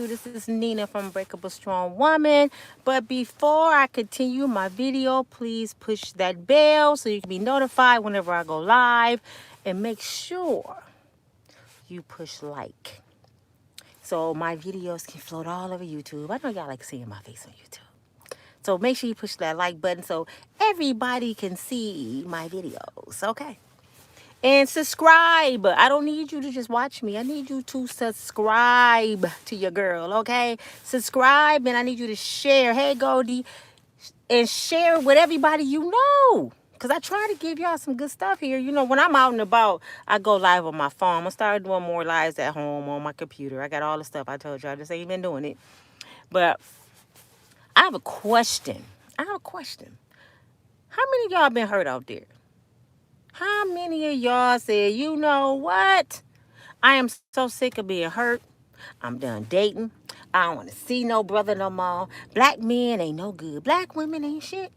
This is Nina from Unbreakable Strong Woman. But before I continue my video, please push that bell so you can be notified whenever I go live. And make sure you push like so my videos can float all over YouTube. I know y'all like seeing my face on YouTube. So make sure you push that like button so everybody can see my videos, okay? And subscribe. I don't need you to just watch me. I need you to subscribe to your girl, okay? Subscribe, and I need you to share. Hey, Goldie, and share with everybody you know. Because I try to give y'all some good stuff here. You know, when I'm out and about, I go live on my phone. I'm going to start doing more lives at home on my computer. I got all the stuff I told y'all. I just ain't been doing it. But I have a question. How many of y'all been hurt out there? How many of y'all said, you know what? I am so sick of being hurt. I'm done dating. I don't want to see no brother no more. Black men ain't no good. Black women ain't shit.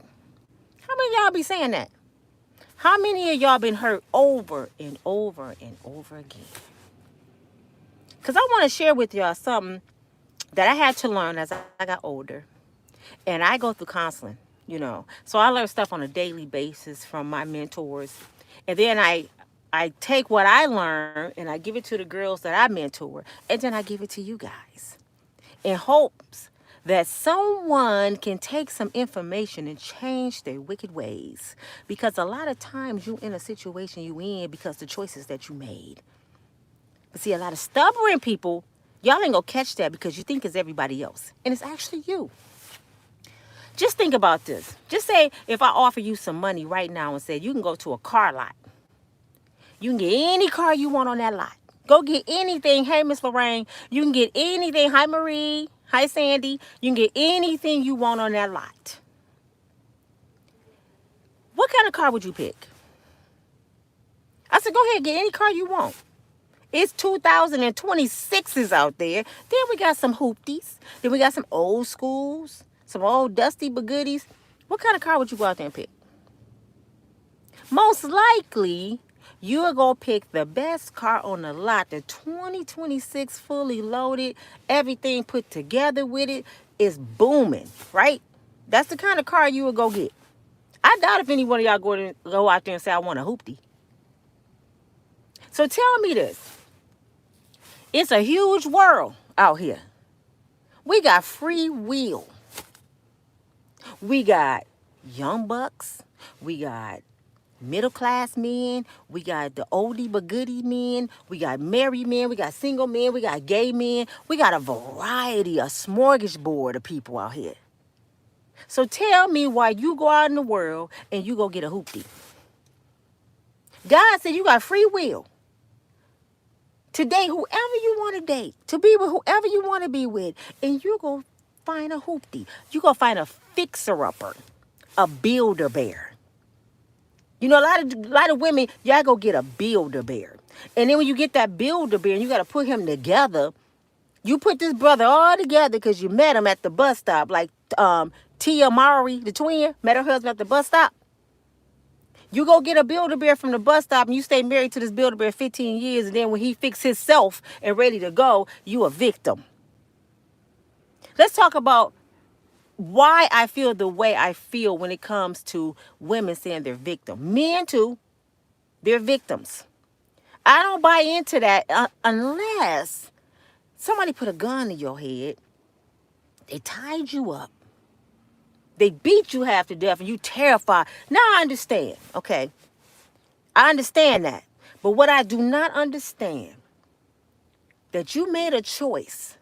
How many of y'all be saying that? How many of y'all been hurt over and over and over again? Because I want to share with y'all something that I had to learn as I got older. And I go through counseling, you know. So I learn stuff on a daily basis from my mentors. And then I take what I learn and I give it to the girls that I mentor. And then I give it to you guys in hopes that someone can take some information and change their wicked ways. Because a lot of times you in a situation you in because the choices that you made. But see, a lot of stubborn people, y'all ain't gonna catch that because you think it's everybody else. And it's actually you. Just think about this. Just say if I offer you some money right now and said you can go to a car lot. You can get any car you want on that lot. Go get anything. Hey, Miss Lorraine, you can get anything. Hi, Marie. Hi, Sandy. You can get anything you want on that lot. What kind of car would you pick? I said, go ahead, get any car you want. It's 2026s out there. Then we got some hoopties. Then we got some old schools, some old dusty but goodies. What kind of car would you go out there and pick? Most likely, you are going to pick the best car on the lot. The 2026 fully loaded, everything put together with it is booming, right? That's the kind of car you would go get. I doubt if any one of y'all go out there and say, I want a hoopty. So tell me this. It's a huge world out here. We got free will. We got young bucks. We got middle class men. We got the oldie but goodie men. We got married men. We got single men. We got gay men. We got a variety, a smorgasbord of people out here. So tell me why you go out in the world and you go get a hoopty. God said you got free will to date whoever you want to date, to be with whoever you want to be with, and you go find a hoopty. You go find a fixer-upper, a builder-bear. You know, a lot of women, y'all go get a builder-bear. And then when you get that builder-bear and you got to put him together, you put this brother all together because you met him at the bus stop, like Tia Mowry, the twin, met her husband at the bus stop. You go get a Build-A-Bear from the bus stop and you stay married to this Build-A-Bear 15 years, and then when he fix himself and ready to go, you a victim. Let's talk about why I feel the way I feel when it comes to women saying they're victims. Men too, they're victims. I don't buy into that unless somebody put a gun to your head, they tied you up, they beat you half to death, and you terrified. Now I understand, okay? I understand that. But what I do not understand, that you made a choice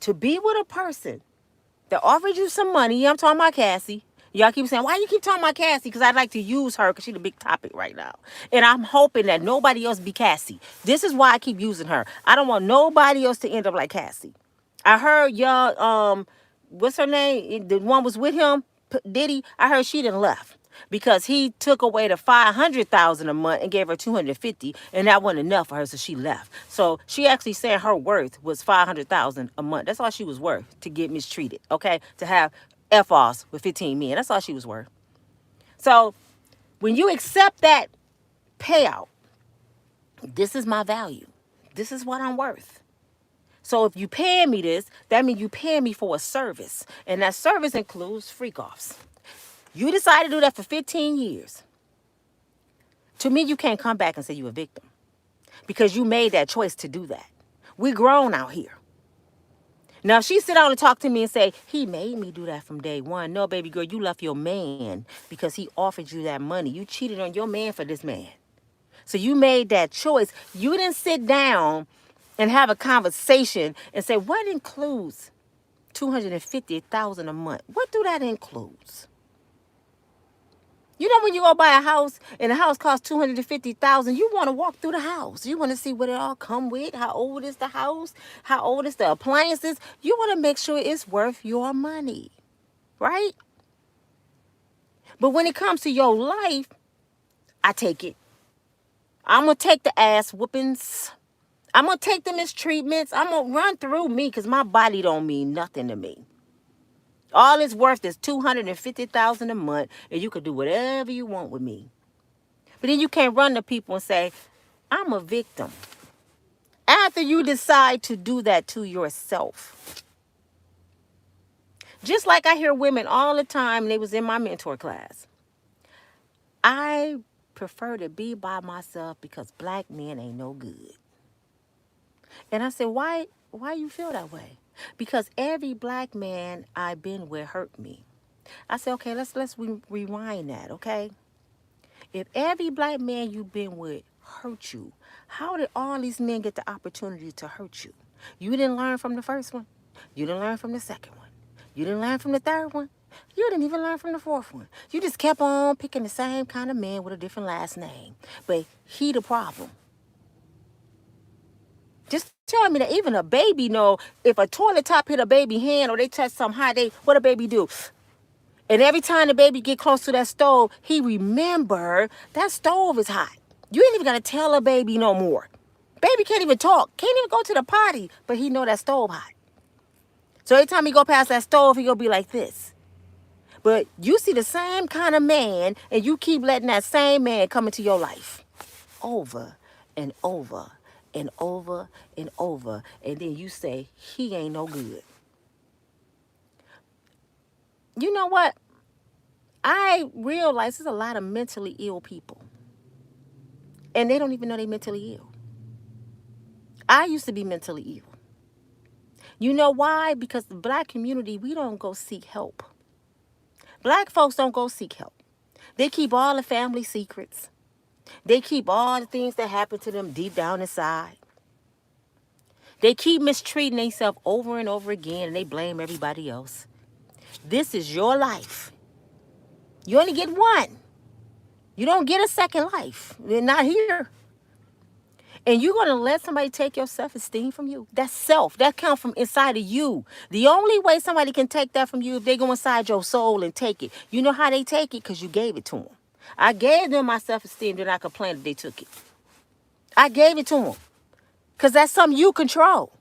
to be with a person that offered you some money. Yeah, I'm talking about Cassie. Y'all keep saying, why you keep talking about Cassie? Because I'd like to use her because she's the big topic right now. And I'm hoping that nobody else be Cassie. This is why I keep using her. I don't want nobody else to end up like Cassie. I heard y'all, what's her name? The one was with him, Diddy. I heard she done left because he took away the $500,000 a month and gave her $250,000, and that wasn't enough for her, so she left. So she actually said her worth was $500,000 a month. That's all she was worth to get mistreated. Okay, to have F-offs with 15 men. That's all she was worth. So when you accept that payout, this is my value. This is what I'm worth. So if you pay me this, that means you pay me for a service. And that service includes freak offs. You decide to do that for 15 years. To me, you can't come back and say you're a victim because you made that choice to do that. We grown out here. Now, if she sit down and talk to me and say, he made me do that from day one. No, baby girl, you left your man because he offered you that money. You cheated on your man for this man. So you made that choice. You didn't sit down and have a conversation and say, what includes $250,000 a month? What do that includes? You know, when you go buy a house and the house costs $250,000, you want to walk through the house. You want to see what it all come with. How old is the house? How old is the appliances? You want to make sure it's worth your money, right? But when it comes to your life, I take it. I'm going to take the ass whoopings. I'm going to take the mistreatments. I'm going to run through me because my body don't mean nothing to me. All it's worth is $250,000 a month, and you can do whatever you want with me. But then you can't run to people and say, I'm a victim. After you decide to do that to yourself. Just like I hear women all the time, and they was in my mentor class. I prefer to be by myself because black men ain't no good. And I said, why you feel that way? Because every black man I've been with hurt me. I said, okay, let's rewind that, okay? If every black man you've been with hurt you, how did all these men get the opportunity to hurt you? You didn't learn from the first one. You didn't learn from the second one. You didn't learn from the third one. You didn't even learn from the fourth one. You just kept on picking the same kind of man with a different last name. But he the problem. Just tell me that even a baby know if a toilet top hit a baby hand or they touch something hot, what a baby do? And every time the baby get close to that stove, he remember that stove is hot. You ain't even got to tell a baby no more. Baby can't even talk, can't even go to the potty, but he know that stove hot. So every time he go past that stove, he gonna be like this. But you see the same kind of man, and you keep letting that same man come into your life over and over and over and over, and then you say he ain't no good. You know what? I realize there's a lot of mentally ill people, and they don't even know they're mentally ill. I used to be mentally ill. You know why? Because the black community, we don't go seek help. Black folks don't go seek help. They keep all the family secrets. They keep all the things that happen to them deep down inside. They keep mistreating themselves over and over again, and they blame everybody else. This is your life. You only get one. You don't get a second life. They're not here. And you're going to let somebody take your self-esteem from you? That's self. That comes from inside of you. The only way somebody can take that from you if they go inside your soul and take it. You know how they take it? Because you gave it to them. I gave them my self-esteem, then I complained that they took it. I gave it to them. Because that's something you control.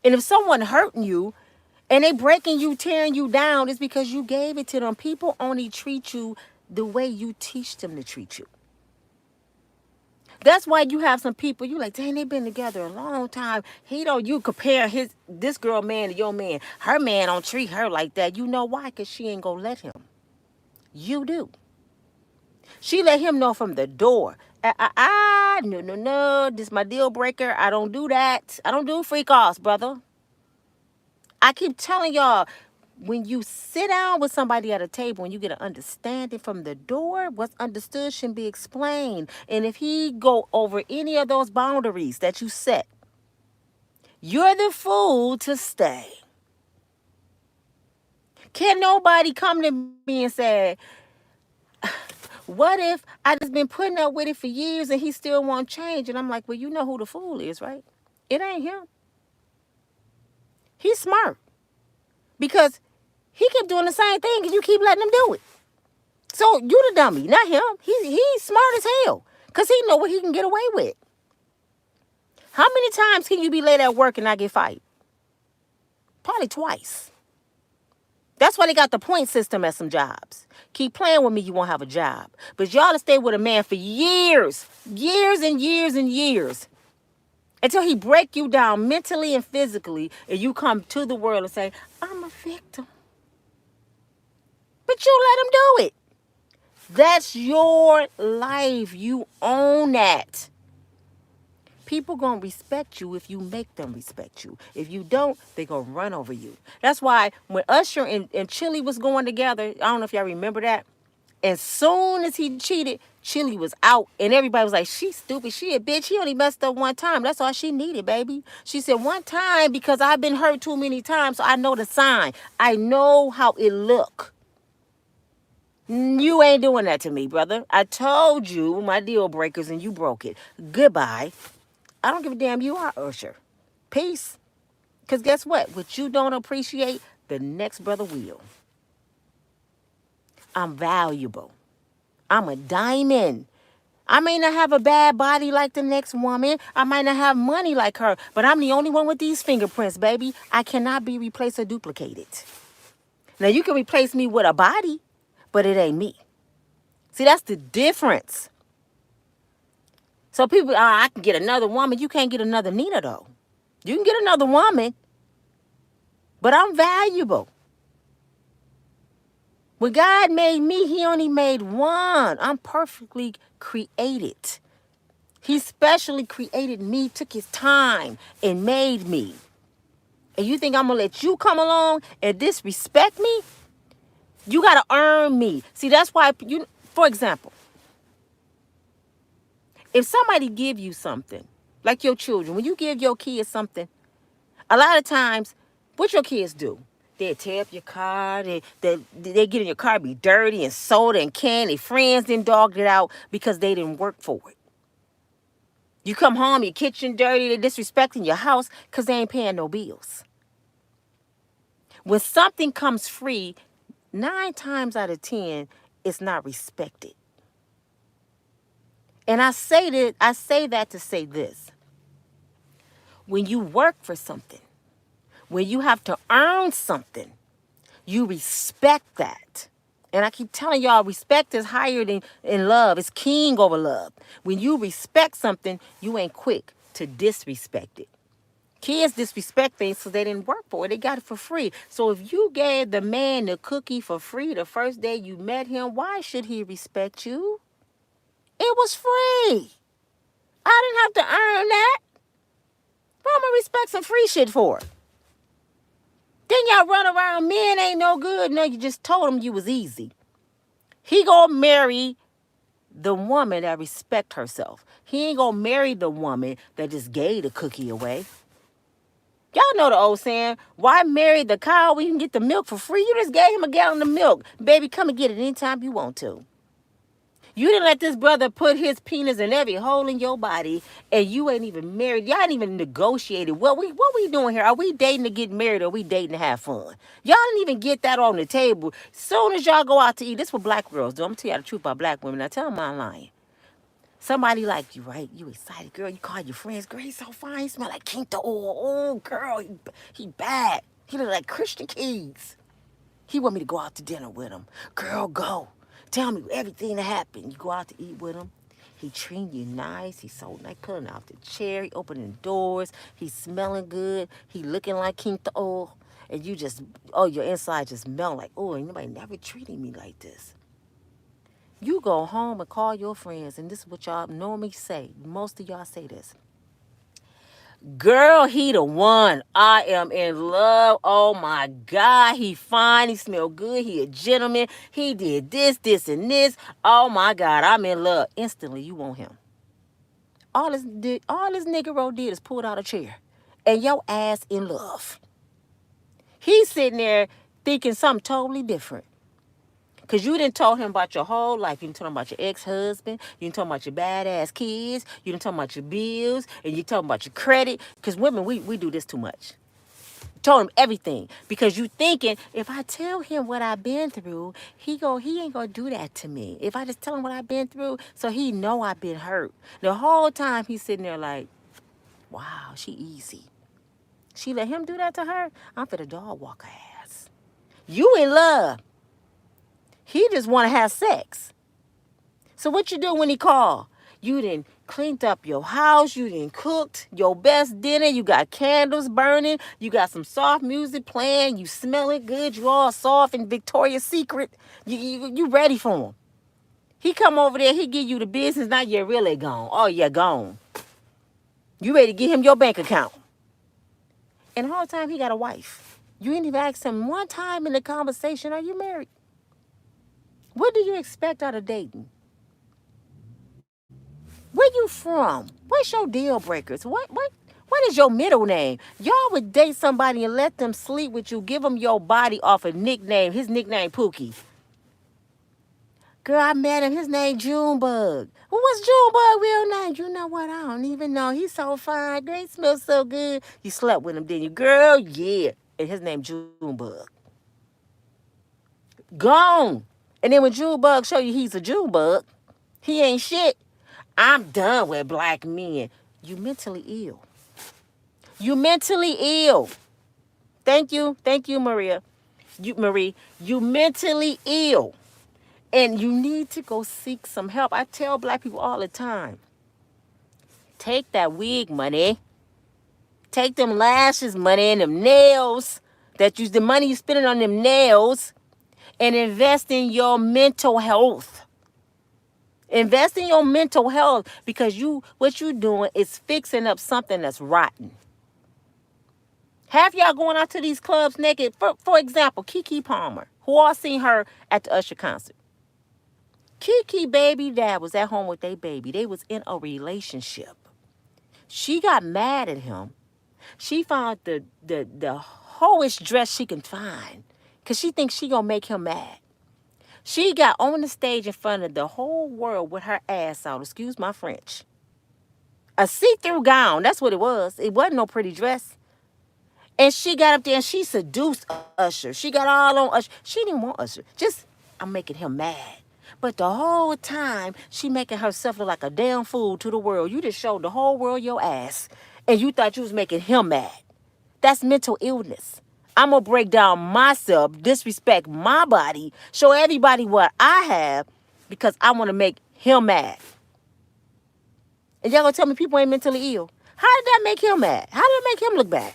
And if someone hurting you and they breaking you, tearing you down, it's because you gave it to them. People only treat you the way you teach them to treat you. That's why you have some people, you like, dang, they've been together a long time. You compare this girl man to your man. Her man don't treat her like that. You know why? Because she ain't going to let him. You do. She let him know from the door. No. This is my deal breaker. I don't do that. I don't do freak offs, brother. I keep telling y'all, when you sit down with somebody at a table and you get an understanding from the door, what's understood should be explained. And if he go over any of those boundaries that you set, you're the fool to stay. Can't nobody come to me and say, what if I just been putting up with it for years and he still won't change? And I'm like, well, you know who the fool is, right? It ain't him. He's smart. Because he kept doing the same thing and you keep letting him do it. So you the dummy, not him. He's smart as hell. Because he know what he can get away with. How many times can you be late at work and not get fired? Probably twice. That's why they got the point system at some jobs. Keep playing with me, you won't have a job. But y'all to stay with a man for years. Years and years and years. Until he break you down mentally and physically, and you come to the world and say, I'm a victim. But you let him do it. That's your life. You own that. People gonna respect you if you make them respect you. If you don't, they gonna run over you. That's why when Usher and Chili was going together, I don't know if y'all remember that. As soon as he cheated, Chili was out, and everybody was like, "She's stupid. She a bitch. He only messed up one time. That's all she needed, baby." She said, "One time because I've been hurt too many times, so I know the sign. I know how it look." You ain't doing that to me, brother. I told you my deal breakers, and you broke it. Goodbye. I don't give a damn. You are Usher. Peace. Because guess what? What you don't appreciate, the next brother will. I'm valuable. I'm a diamond. I may not have a bad body like the next woman. I might not have money like her, but I'm the only one with these fingerprints, baby. I cannot be replaced or duplicated. Now, you can replace me with a body, but it ain't me. See, that's the difference. So people, I can get another woman. You can't get another Nina, though. You can get another woman, but I'm valuable. When God made me, he only made one. I'm perfectly created. He specially created me, took his time, and made me. And you think I'm going to let you come along and disrespect me? You got to earn me. See, that's why, for example, if somebody give you something, like your children, when you give your kids something, a lot of times, what your kids do? They tear up your car. They get in your car, be dirty and soda and candy. Friends then dogged it out because they didn't work for it. You come home, your kitchen dirty, they disrespecting your house because they ain't paying no bills. When something comes free, 9 times out of 10, it's not respected. And I say that to say this. When you work for something, when you have to earn something, you respect that. And I keep telling y'all, respect is higher than in love. It's king over love. When you respect something, you ain't quick to disrespect it. Kids disrespect things because they didn't work for it. They got it for free. So if you gave the man the cookie for free the first day you met him, why should he respect you? It was free. I didn't have to earn that. What am I gonna respect some free shit for? Then y'all run around, men ain't no good. No, you just told him you was easy. He gonna marry the woman that respect herself. He ain't gonna marry the woman that just gave the cookie away. Y'all know the old saying, why marry the cow when you can get the milk for free? You just gave him a gallon of milk. Baby, come and get it anytime you want to. You didn't let this brother put his penis in every hole in your body, and you ain't even married. Y'all ain't even negotiated. What we doing here? Are we dating to get married, or are we dating to have fun? Y'all didn't even get that on the table. Soon as y'all go out to eat, this is what black girls do. I'm gonna tell y'all the truth about black women. Now tell them I'm lying. Somebody like you, right? You excited, girl. You call your friends, girl, he's so fine. He smell like Quinto. Oh, girl, he bad. He look like Christian Keys. He want me to go out to dinner with him. Girl, go. Tell me everything that happened. You go out to eat with him. He treating you nice. He's so nice, pulling out the chair. He opening doors. He's smelling good. He looking like Quinto. And you just, your inside just melt like, oh, ain't nobody never treated me like this. You go home and call your friends, and this is what y'all normally say. Most of y'all say this. Girl, he the one. I am in love. Oh my God, he fine. He smell good. He a gentleman. He did this, and this. Oh my God, I'm in love. Instantly, you want him. All this nigga did is pulled out a chair, and your ass in love. He's sitting there thinking something totally different. Because you didn't tell him about your whole life. You didn't tell him about your ex-husband. You didn't tell him about your badass kids. You didn't tell him about your bills. And you tell him about your credit. Because women, we do this too much. Told him everything. Because you thinking, if I tell him what I've been through, he ain't going to do that to me. If I just tell him what I've been through, so he know I've been hurt. The whole time he's sitting there like, wow, she easy. She let him do that to her? I'm for the dog walk her ass. You in love. He just want to have sex. So what you do when he call? You done cleaned up your house. You done cooked your best dinner. You got candles burning. You got some soft music playing. You smelling good. You all soft and Victoria's Secret. You ready for him. He come over there. He give you the business. Now you're really gone. Oh, you're gone. You ready to give him your bank account. And the whole time he got a wife. You ain't even asked him one time in the conversation, are you married? What do you expect out of dating? Where you from? What's your deal breakers? What is your middle name? Y'all would date somebody and let them sleep with you, give them your body off a nickname. His nickname Pookie. Girl, I met him. His name Junebug. Well, what's Junebug real name? You know what? I don't even know. He's so fine. Girl, he smells so good. You slept with him, didn't you? Girl, yeah. And his name Junebug. Gone. And then when Junebug show you he's a Junebug, he ain't shit. I'm done with black men. You mentally ill. You mentally ill. Thank you. Thank you, Maria. You mentally ill. And you need to go seek some help. I tell black people all the time, take that wig money, take them lashes money and them nails, the money you spending on them nails, and invest in your mental health. Invest in your mental health because what you doing is fixing up something that's rotten. Half y'all going out to these clubs naked. For example, Keke Palmer, who all seen her at the Usher concert. Keke baby dad was at home with their baby. They was in a relationship. She got mad at him. She found the hoish dress she can find because she thinks she gonna make him mad. She got on the stage in front of the whole world with her ass out. Excuse my French. A see-through gown. That's what it was. It wasn't no pretty dress. And she got up there and she seduced Usher. She got all on Usher. She didn't want Usher. Just, I'm making him mad. But the whole time, she making herself look like a damn fool to the world. You just showed the whole world your ass. And you thought you was making him mad. That's mental illness. I'm going to break down myself, disrespect my body, show everybody what I have because I want to make him mad. And y'all going to tell me people ain't mentally ill. How did that make him mad? How did it make him look bad?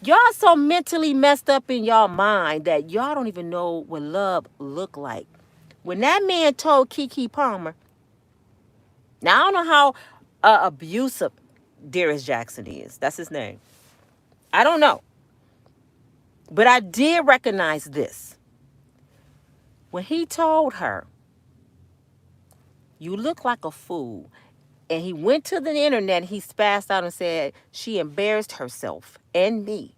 Y'all so mentally messed up in y'all mind that y'all don't even know what love look like. When that man told Keke Palmer, now I don't know how abusive Darius Jackson is. That's his name. I don't know. But I did recognize this. When he told her, you look like a fool. And he went to the internet and he spazzed out and said she embarrassed herself and me.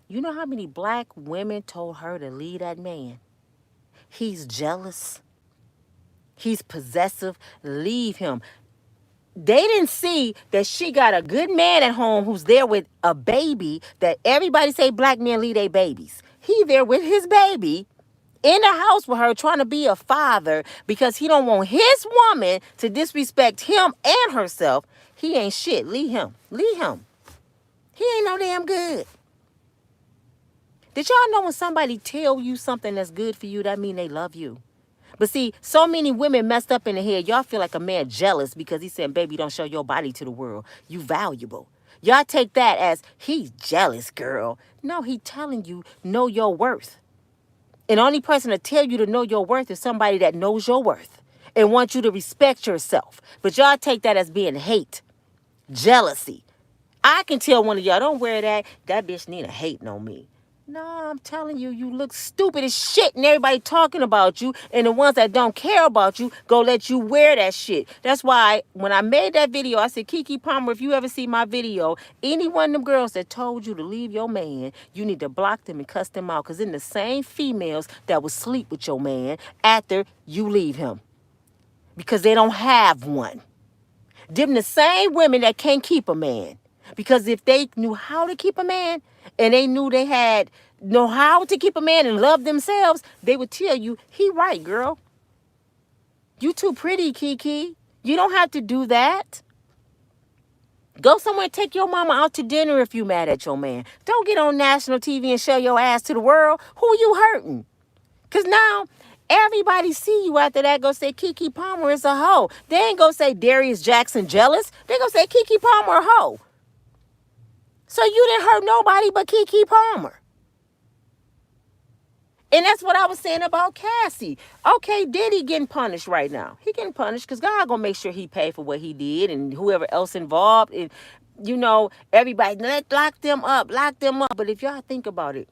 You know how many black women told her to leave that man? He's jealous. He's possessive. Leave him. They didn't see that she got a good man at home who's there with a baby that everybody say black men leave their babies. He there with his baby in the house with her trying to be a father because he don't want his woman to disrespect him and herself. He ain't shit. Leave him. Leave him. He ain't no damn good. Did y'all know when somebody tell you something that's good for you, that mean they love you? But see, so many women messed up in the head. Y'all feel like a man jealous because he said, baby, don't show your body to the world. You valuable. Y'all take that as he's jealous, girl. No, he telling you know your worth. And the only person to tell you to know your worth is somebody that knows your worth and wants you to respect yourself. But y'all take that as being hate, jealousy. I can tell one of y'all, don't wear that. That bitch need a hating on me. No, I'm telling you, you look stupid as shit and everybody talking about you. And the ones that don't care about you, go let you wear that shit. That's why when I made that video, I said, Keke Palmer, if you ever see my video, any one of them girls that told you to leave your man, you need to block them and cuss them out. Because then the same females that will sleep with your man after you leave him. Because they don't have one. Them the same women that can't keep a man. Because if they knew how to keep a man and they knew they had know how to keep a man and love themselves, they would tell you, he right, girl. You too pretty, Keke. You don't have to do that. Go somewhere and take your mama out to dinner if you mad at your man. Don't get on national TV and show your ass to the world. Who you hurting? Because now Everybody see you after that go say Keke Palmer is a hoe. They ain't gonna say Darius Jackson jealous. They gonna say Keke Palmer a hoe. So you didn't hurt nobody but Keke Palmer. And that's what I was saying about Cassie. Okay, Diddy getting punished right now. He getting punished because God gonna make sure he pay for what he did and whoever else involved. And everybody lock them up, lock them up. But if y'all think about it,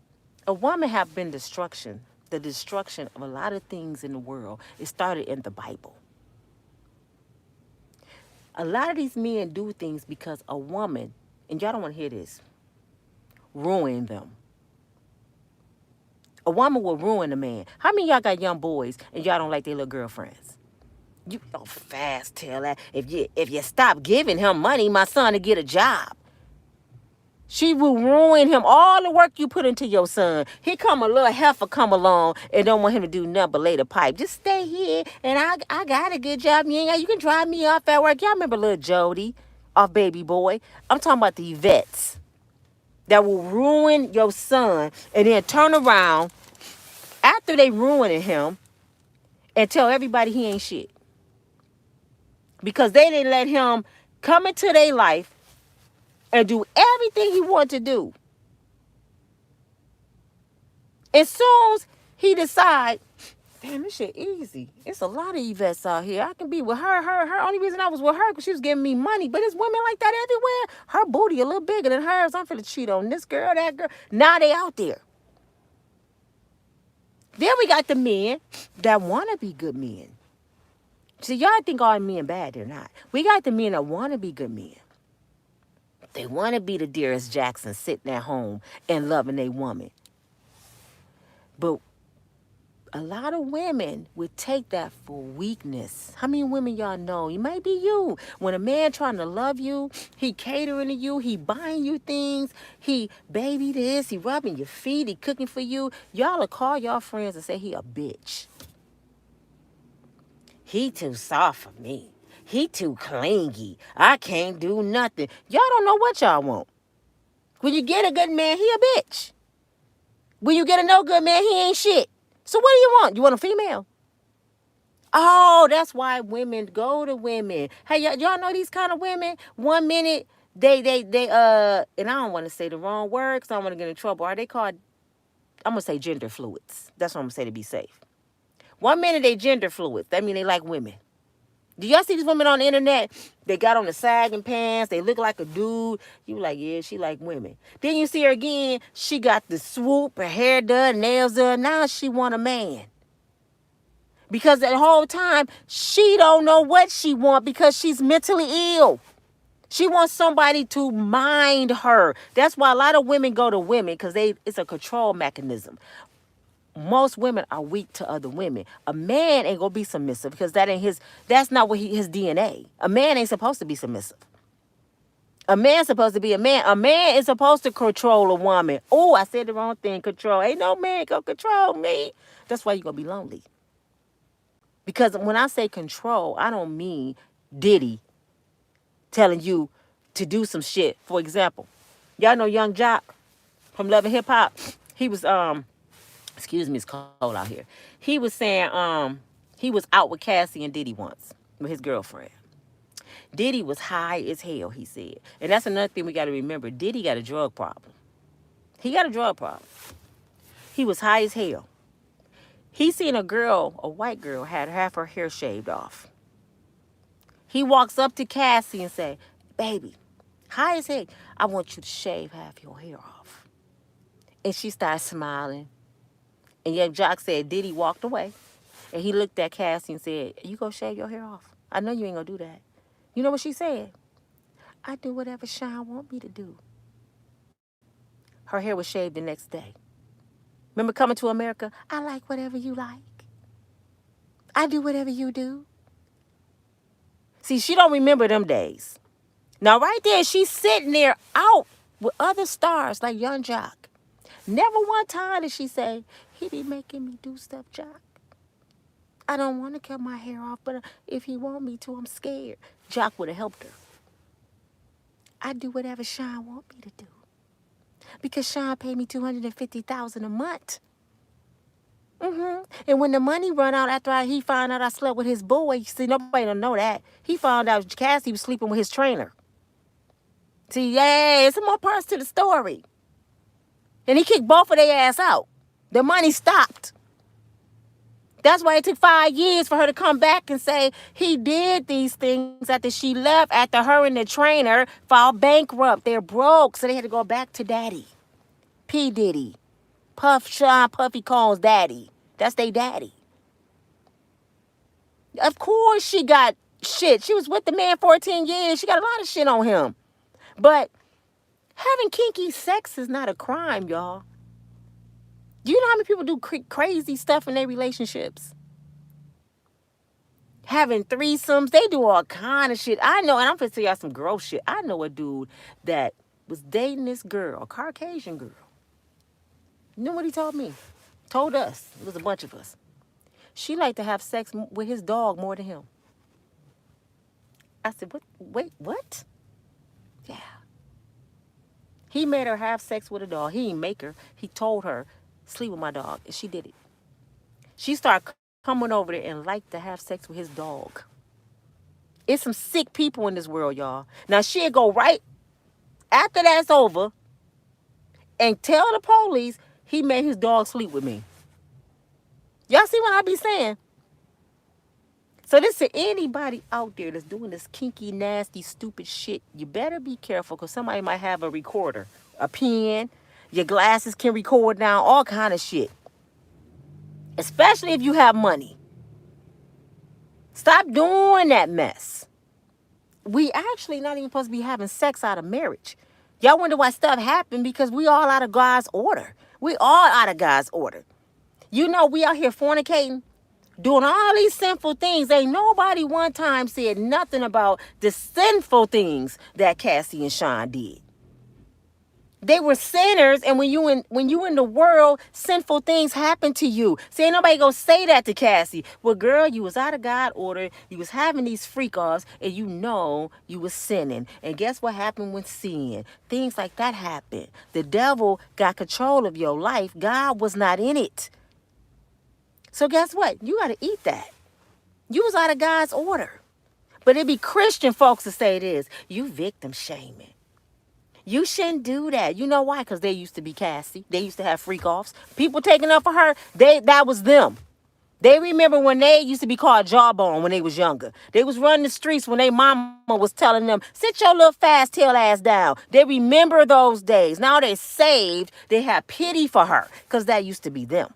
a woman have been the destruction of a lot of things in the world. It started in the Bible. A lot of these men do things because a woman, and y'all don't want to hear this, ruined them. A woman will ruin a man. How many of y'all got young boys and y'all don't like their little girlfriends? You don't fast tell that. If you stop giving him money, my son to get a job. She will ruin him. All the work you put into your son. He come a little heifer come along and don't want him to do nothing but lay the pipe. Just stay here and I got a good job. You can drive me off at work. Y'all remember little Jody off Baby Boy? I'm talking about the vets that will ruin your son and then turn around after they ruining him and tell everybody he ain't shit. Because they didn't let him come into their life and do everything he wanted to do. As soon as he decide, damn, this shit easy. It's a lot of Yvettes out here. I can be with her. Her only reason I was with her because she was giving me money. But it's women like that everywhere. Her booty a little bigger than hers. I'm finna cheat on this girl, that girl. Now they out there. Then we got the men that want to be good men. See, y'all think all men bad. They're not. We got the men that want to be good men. They want to be the Darius Jackson sitting at home and loving their woman. But a lot of women would take that for weakness. How many women y'all know? It might be you. When a man trying to love you, he catering to you, he buying you things, he baby this, he rubbing your feet, he cooking for you. Y'all will call y'all friends and say he a bitch. He too soft for me. He too clingy. I can't do nothing. Y'all don't know what y'all want. When you get a good man, he a bitch. When you get a no good man, he ain't shit. So what do you want? You want a female? Oh, that's why women go to women. Hey, y'all know these kind of women? 1 minute, they and I don't want to say the wrong word because I don't want to get in trouble. Are they called, I'm going to say gender fluids. That's what I'm going to say to be safe. 1 minute, they gender fluids. That means they like women. Do y'all see these women on the internet? They got on the sagging pants. They look like a dude. You like, yeah, she like women. Then you see her again. She got the swoop, her hair done, nails done. Now she want a man. Because that whole time, she don't know what she want because she's mentally ill. She wants somebody to mind her. That's why a lot of women go to women because it's a control mechanism. Most women are weak to other women. A man ain't gonna be submissive because that's not what his DNA. A man ain't supposed to be submissive. A man's supposed to be a man. A man is supposed to control a woman. Oh, I said the wrong thing. Control. Ain't no man gonna control me. That's why you're gonna be lonely. Because when I say control, I don't mean Diddy telling you to do some shit. For example, y'all know Young Jock from Love and Hip Hop. He was excuse me, it's cold out here. He was saying he was out with Cassie and Diddy once with his girlfriend. Diddy was high as hell, he said. And that's another thing we got to remember. Diddy got a drug problem. He got a drug problem. He was high as hell. He seen a white girl, had half her hair shaved off. He walks up to Cassie and say, baby, high as hell, I want you to shave half your hair off. And she started smiling. And Young Jock said, Diddy walked away. And he looked at Cassie and said, you gonna shave your hair off? I know you ain't gonna do that. You know what she said? I do whatever Sean want me to do. Her hair was shaved the next day. Remember Coming to America? I like whatever you like. I do whatever you do. See, she don't remember them days. Now, right there, she's sitting there out with other stars like Young Jock. Never one time did she say, he be making me do stuff, Jock. I don't want to cut my hair off, but if he want me to, I'm scared. Jock would have helped her. I do whatever Sean want me to do. Because Sean paid me $250,000 a month. And when the money run out after he found out I slept with his boy, see, nobody don't know that. He found out Cassie was sleeping with his trainer. See, yeah, it's some more parts to the story. And he kicked both of their ass out. The money stopped. That's why it took 5 years for her to come back and say he did these things after she left, after her and the trainer filed bankrupt. They're broke, so they had to go back to daddy. P. Diddy. Puffy Combs' daddy. That's their daddy. Of course she got shit. She was with the man 14 years. She got a lot of shit on him. But having kinky sex is not a crime, y'all. Do you know how many people do crazy stuff in their relationships? Having threesomes, they do all kind of shit. I know, and I'm gonna tell y'all some gross shit. I know a dude that was dating this girl, a Caucasian girl. You know what he told me? Told us. It was a bunch of us. She liked to have sex with his dog more than him. I said, what? Wait, what? Yeah. He made her have sex with a dog. He didn't make her. He told her, sleep with my dog. And she did it. She started coming over there and liked to have sex with his dog. It's some sick people in this world, y'all. Now, she'll go right after that's over and tell the police he made his dog sleep with me. Y'all see what I be saying? So this to anybody out there that's doing this kinky, nasty, stupid shit, you better be careful because somebody might have a recorder, a pen, your glasses can record now, all kind of shit. Especially if you have money. Stop doing that mess. We actually not even supposed to be having sex out of marriage. Y'all wonder why stuff happened because we all out of God's order. We all out of God's order. You know, we out here fornicating, doing all these sinful things. Ain't nobody one time said nothing about the sinful things that Cassie and Sean did. They were sinners, and when you in the world, sinful things happen to you. See, ain't nobody gonna say that to Cassie. Well, girl, you was out of God order. You was having these freak offs, and you know you was sinning. And guess what happened with sin? Things like that happened. The devil got control of your life. God was not in it. So guess what? You gotta eat that. You was out of God's order. But it be Christian folks to say this. You victim shaming. You shouldn't do that. You know why? Because they used to be Cassie. They used to have freak offs. People taking up for her, that was them. They remember when they used to be called jawbone when they was younger. They was running the streets when their mama was telling them, sit your little fast tail ass down. They remember those days. Now they're saved. They have pity for her because that used to be them.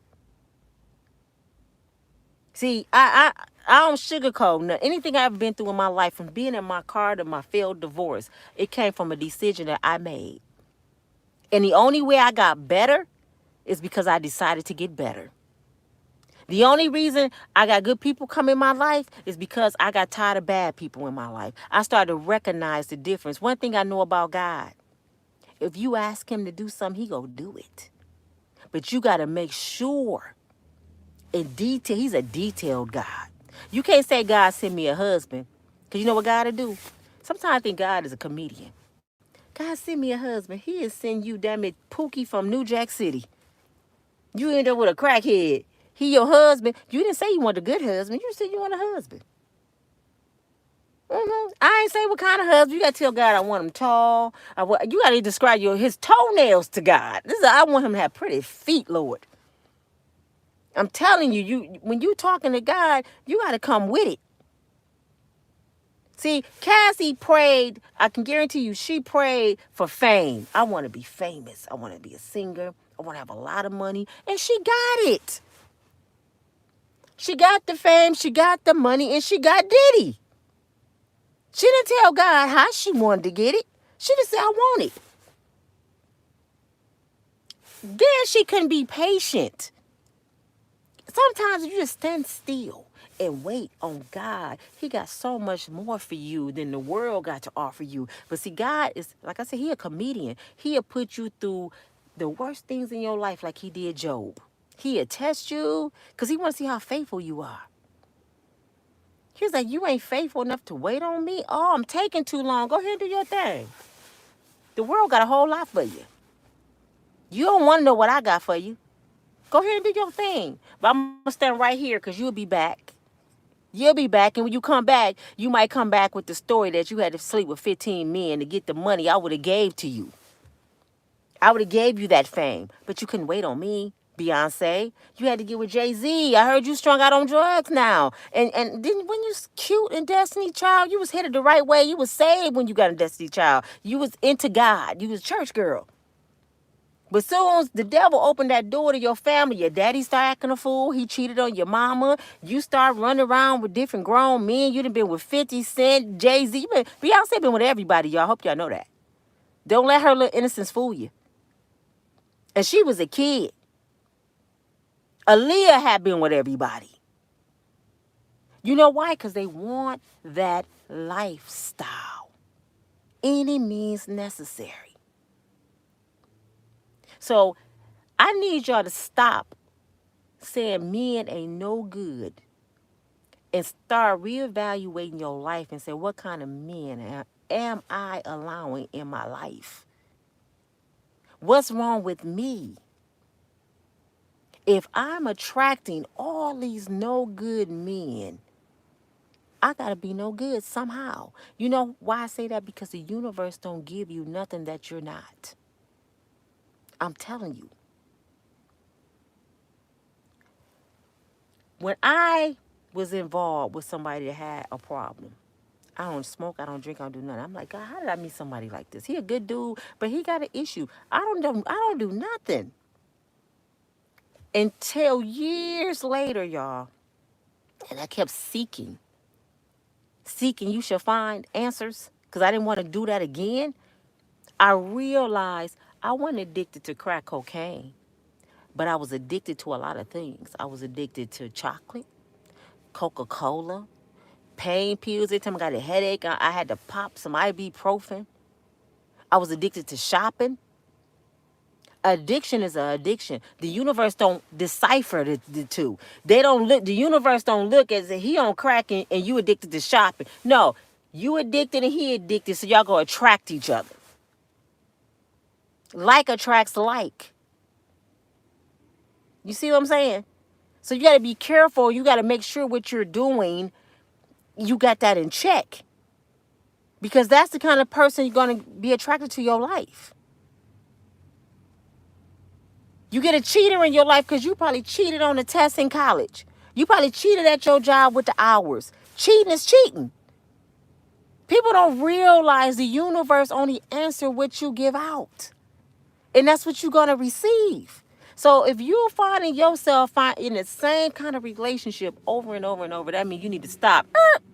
See, I don't sugarcoat nothing. Anything I've been through in my life, from being in my car to my failed divorce, it came from a decision that I made. And the only way I got better is because I decided to get better. The only reason I got good people come in my life is because I got tired of bad people in my life. I started to recognize the difference. One thing I know about God, if you ask him to do something, he gonna do it. But you got to make sure in detail. He's a detailed God. You can't say God send me a husband, because you know what God will do? Sometimes I think God is a comedian. God send me a husband. He is send you, damn it, Pookie from New Jack City. You end up with a crackhead. He your husband. You didn't say you want a good husband. You said you want a husband. I ain't say what kind of husband. You got to tell God I want him tall. You got to describe his toenails to God. I want him to have pretty feet, Lord. I'm telling you, when you talking to God, you got to come with it. See, Cassie prayed, I can guarantee you, she prayed for fame. I want to be famous. I want to be a singer. I want to have a lot of money. And she got it. She got the fame, she got the money, and she got Diddy. She didn't tell God how she wanted to get it. She just said, I want it. Then she couldn't be patient. Sometimes you just stand still and wait on God. He got so much more for you than the world got to offer you. But see, God is, like I said, he a comedian. He'll put you through the worst things in your life like he did Job. He'll test you because he wants to see how faithful you are. He's like, you ain't faithful enough to wait on me? Oh, I'm taking too long. Go ahead and do your thing. The world got a whole lot for you. You don't want to know what I got for you. Go ahead and do your thing. But I'm gonna stand right here because you'll be back. You'll be back, and when you come back, you might come back with the story that you had to sleep with 15 men to get the money I would have gave to you. I would have gave you that fame, but you couldn't wait on me, Beyonce. You had to get with Jay-Z. I heard you strung out on drugs now. And then when you was cute in Destiny Child, you was headed the right way. You was saved when you got in Destiny Child. You was into God. You was a church girl. But soon as the devil opened that door to your family, your daddy started acting a fool. He cheated on your mama. You start running around with different grown men. You done been with 50 Cent, Jay-Z. Beyonce been with everybody, y'all. Hope y'all know that. Don't let her little innocence fool you. And she was a kid. Aaliyah had been with everybody. You know why? Because they want that lifestyle. Any means necessary. So I need y'all to stop saying men ain't no good and start reevaluating your life and say, what kind of men am I allowing in my life? What's wrong with me? If I'm attracting all these no good men, I gotta be no good somehow. You know why I say that? Because the universe don't give you nothing that you're not. I'm telling you. When I was involved with somebody that had a problem, I don't smoke, I don't drink, I don't do nothing. I'm like, God, how did I meet somebody like this? He a good dude, but he got an issue. I don't do nothing. Until years later, y'all, and I kept seeking. You shall find answers. Because I didn't want to do that again. I realized I wasn't addicted to crack cocaine, but I was addicted to a lot of things. I was addicted to chocolate, Coca-Cola, pain pills. Every time I got a headache, I had to pop some ibuprofen. I was addicted to shopping. Addiction is an addiction. The universe don't decipher the two. They don't look. The universe don't look as if he on crack and you addicted to shopping. No, you addicted and he addicted, so y'all go attract each other. Like attracts like. You see what I'm saying? So you got to be careful. You got to make sure what you're doing, you got that in check. Because that's the kind of person you're going to be attracted to your life. You get a cheater in your life because you probably cheated on the test in college. You probably cheated at your job with the hours. Cheating is cheating. People don't realize the universe only answers what you give out. And that's what you're going to receive. So if you're finding yourself in the same kind of relationship over and over and over, that means you need to stop.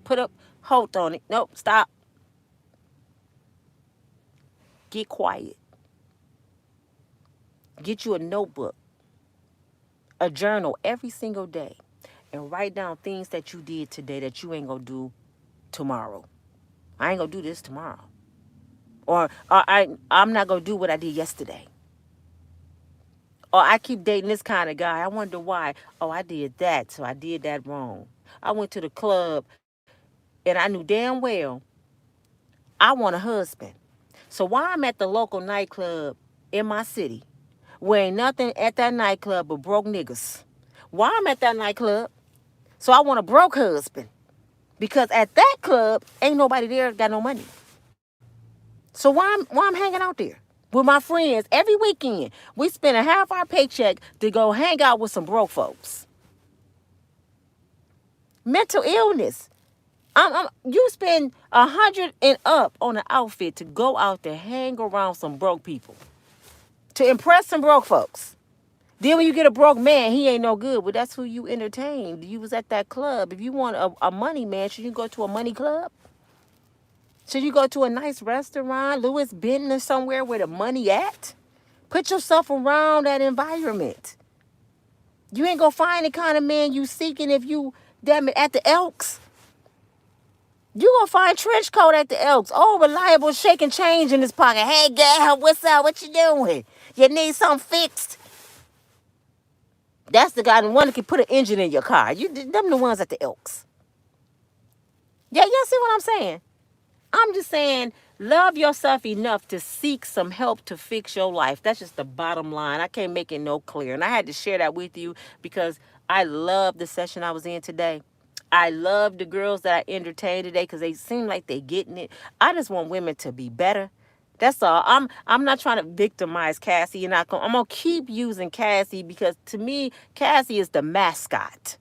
Put a hold on it. Nope, stop. Get quiet. Get you a notebook, a journal every single day, and write down things that you did today that you ain't going to do tomorrow. I ain't going to do this tomorrow. Or I'm not going to do what I did yesterday. Or I keep dating this kind of guy. I wonder why. Oh, I did that, so I did that wrong. I went to the club, and I knew damn well I want a husband. So while I'm at the local nightclub in my city, where ain't nothing at that nightclub but broke niggas. While I'm at that nightclub, so I want a broke husband. Because at that club, ain't nobody there got no money. So why I'm hanging out there with my friends every weekend? We spend a half our paycheck to go hang out with some broke folks. Mental illness. You spend 100 and up on an outfit to go out to hang around some broke people, to impress some broke folks. Then when you get a broke man, he ain't no good. But that's who you entertained. You was at that club. If you want a money man, should you go to a money club? Should you go to a nice restaurant, Louis Benton or somewhere where the money at? Put yourself around that environment. You ain't gonna find the kind of man you seeking if you, damn it, at the Elks. You gonna find trench coat at the Elks. Oh, reliable, shaking change in his pocket. Hey, girl, what's up? What you doing? You need something fixed? That's the guy, the one that can put an engine in your car. Them the ones at the Elks. Yeah, y'all see what I'm saying? I'm just saying, Love yourself enough to seek some help to fix your life. That's just the bottom line. I can't make it no clear. And I had to share that with you because I love the session I was in today. I love the girls that I entertained today because they seem like they getting it. I just want women to be better. That's all. I'm not trying to victimize Cassie, and I'm gonna keep using Cassie because to me, Cassie is the mascot.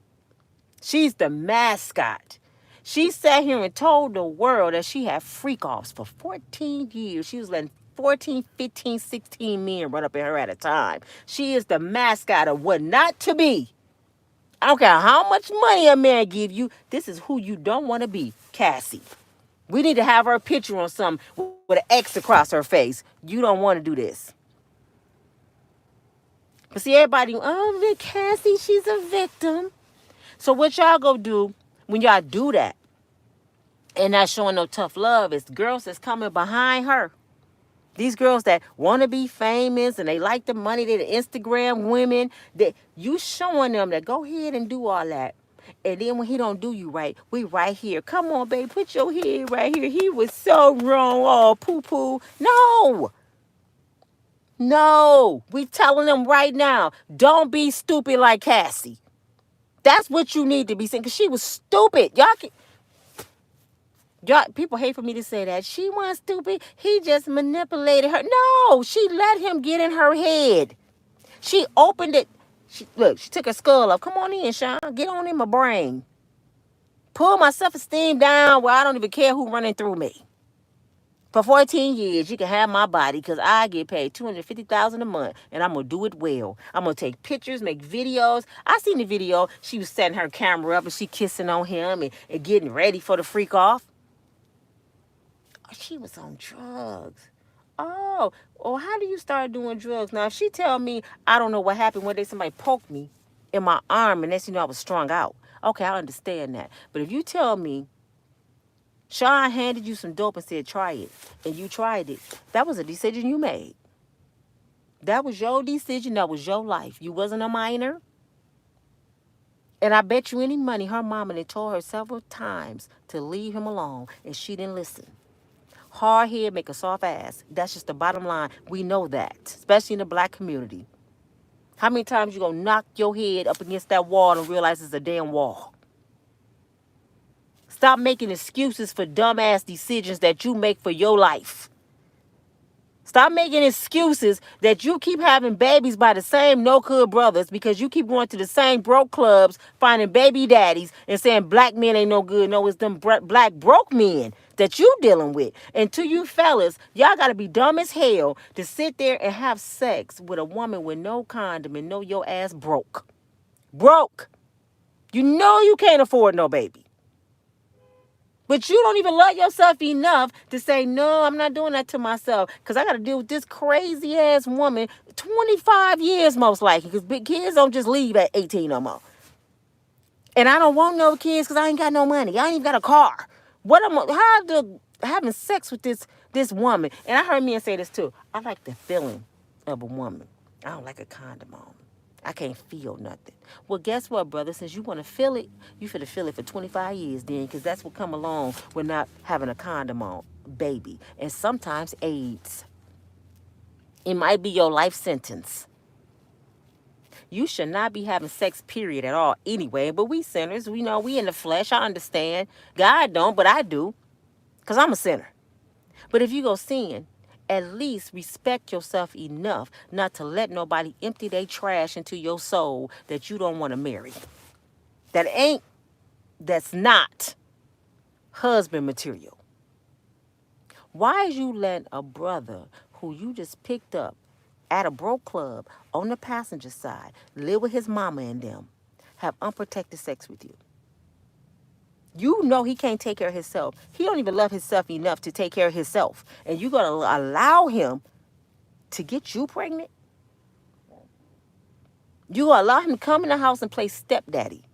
She's the mascot. She sat here and told the world that she had freak offs for 14 years. She was letting 14, 15, 16 men run up in her at a time. She is the mascot of what not to be. I don't care how much money a man give you. This is who you don't want to be, Cassie. We need to have her picture on something with an X across her face. You don't want to do this. But see, everybody, oh, Cassie, she's a victim. So what y'all go do when y'all do that and not showing no tough love is girls that's coming behind her. These girls that want to be famous and they like the money, they're the Instagram women, that you showing them that go ahead and do all that. And then when he don't do you right, we right here. Come on, babe, put your head right here. He was so wrong. Oh, poo-poo. No. No. We telling them right now, don't be stupid like Cassie. That's what you need to be saying, because she was stupid. Y'all, people hate for me to say that. She wasn't stupid. He just manipulated her. No, she let him get in her head. She opened it. She took her skull off. Come on in, Sean. Get on in my brain. Pull my self-esteem down where I don't even care who running through me. For 14 years, you can have my body because I get paid $250,000 a month, and I'm going to do it well. I'm going to take pictures, make videos. I seen the video. She was setting her camera up, and she kissing on him and getting ready for the freak off. Oh, she was on drugs. Oh, how do you start doing drugs? Now, if she tell me, I don't know what happened one day, somebody poked me in my arm, and that's, I was strung out. Okay, I understand that. But if you tell me, Sean handed you some dope and said, try it, and you tried it, that was a decision you made. That was your decision. That was your life. You wasn't a minor. And I bet you any money her mama had told her several times to leave him alone, and she didn't listen. Hard head make a soft ass. That's just the bottom line. We know that, especially in the black community. How many times you gonna knock your head up against that wall and realize it's a damn wall? Stop making excuses for dumbass decisions that you make for your life. Stop making excuses that you keep having babies by the same no-good brothers because you keep going to the same broke clubs, finding baby daddies and saying black men ain't no good. No, it's them black broke men that you dealing with. And to you fellas, y'all got to be dumb as hell to sit there and have sex with a woman with no condom and know your ass broke. Broke. You know you can't afford no baby. But you don't even love yourself enough to say, no, I'm not doing that to myself because I got to deal with this crazy ass woman 25 years most likely because big kids don't just leave at 18 no more. And I don't want no kids because I ain't got no money. I ain't even got a car. Having sex with this woman. And I heard men say this too. I like the feeling of a woman. I don't like a condom on. I can't feel nothing. Well, guess what, brother? Since you want to feel it, you finna feel it for 25 years then, because that's what come along with not having a condom on, baby. And sometimes AIDS. It might be your life sentence. You should not be having sex, period, at all anyway. But we sinners, we know we in the flesh. I understand. God don't, but I do, because I'm a sinner. But if you go sin, at least respect yourself enough not to let nobody empty their trash into your soul that you don't want to marry. That's not husband material. Why is you letting a brother who you just picked up at a broke club on the passenger side, live with his mama and them, have unprotected sex with you? You know he can't take care of himself. He don't even love himself enough to take care of himself. And you're going to allow him to get you pregnant? You going to allow him to come in the house and play stepdaddy?